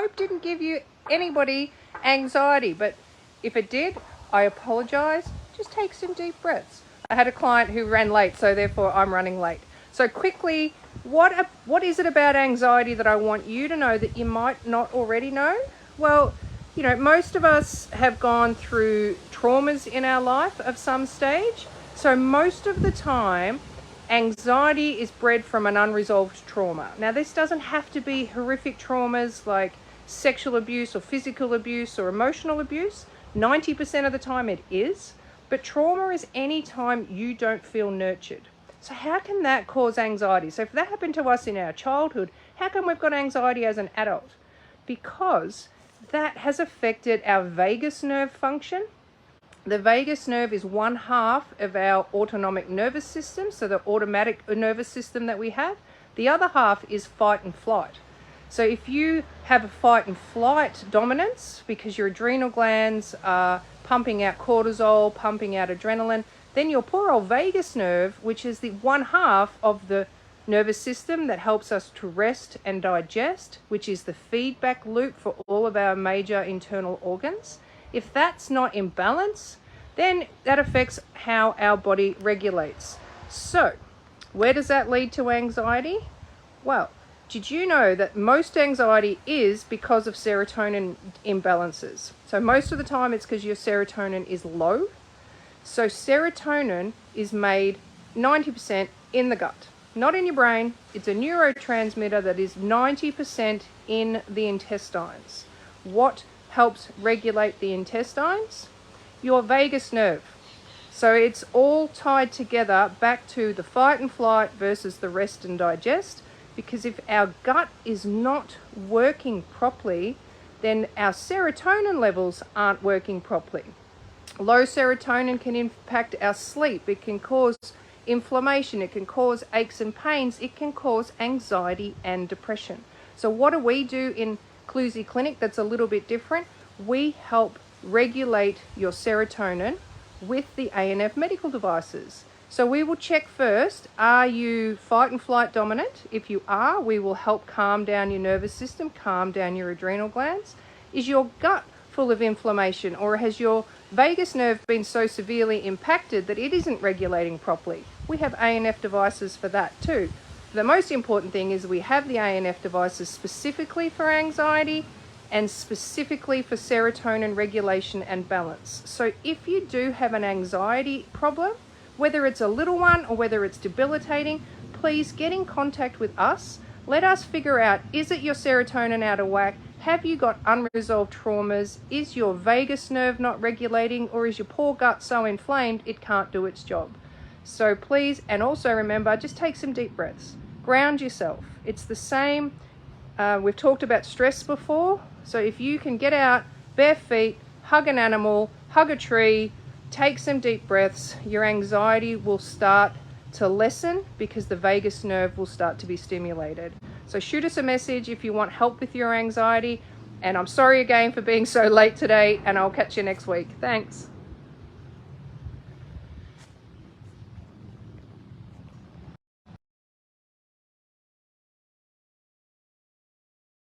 hope didn't give you anybody anxiety, but if it did, I apologize. Just take some deep breaths. I had a client who ran late, so therefore I'm running late. So quickly, what is it about anxiety that I want you to know that you might not already know? Well, you know, most of us have gone through traumas in our life of some stage. So most of the time, anxiety is bred from an unresolved trauma. Now, this doesn't have to be horrific traumas like sexual abuse or physical abuse or emotional abuse. 90% of the time it is. But trauma is any time you don't feel nurtured. So how can that cause anxiety? So if that happened to us in our childhood, how come we've got anxiety as an adult? Because that has affected our vagus nerve function. The vagus nerve is one half of our autonomic nervous system, so the automatic nervous system that we have. The other half is fight and flight. So if you have a fight and flight dominance because your adrenal glands are pumping out cortisol, pumping out adrenaline, then your poor old vagus nerve, which is the one half of the nervous system that helps us to rest and digest, which is the feedback loop for all of our major internal organs. If that's not in balance, then that affects how our body regulates. So, where does that lead to anxiety? Well, did you know that most anxiety is because of serotonin imbalances? So most of the time it's because your serotonin is low. So serotonin is made 90% in the gut, not in your brain. It's a neurotransmitter that is 90% in the intestines. What helps regulate the intestines? Your vagus nerve. So it's all tied together back to the fight and flight versus the rest and digest, because if our gut is not working properly, then our serotonin levels aren't working properly. Low serotonin can impact our sleep. It can cause inflammation. It can cause aches and pains. It can cause anxiety and depression. So what do we do in Clusie Clinic that's a little bit different? We help regulate your serotonin with the ANF medical devices. So we will check first, are you fight and flight dominant? If you are, we will help calm down your nervous system, calm down your adrenal glands. Is your gut full of inflammation, or has your vagus nerve been so severely impacted that it isn't regulating properly? We have ANF devices for that too. The most important thing is we have the ANF devices specifically for anxiety and specifically for serotonin regulation and balance. So if you do have an anxiety problem, whether it's a little one or whether it's debilitating, please get in contact with us. Let us figure out, is it your serotonin out of whack? Have you got unresolved traumas? Is your vagus nerve not regulating, or is your poor gut so inflamed it can't do its job? So please, and also remember, just take some deep breaths. Ground yourself. It's the same. We've talked about stress before. So if you can get out, bare feet, hug an animal, hug a tree, take some deep breaths, your anxiety will start to lessen because the vagus nerve will start to be stimulated. So shoot us a message if you want help with your anxiety. And I'm sorry again for being so late today, and I'll catch you next week. Thanks.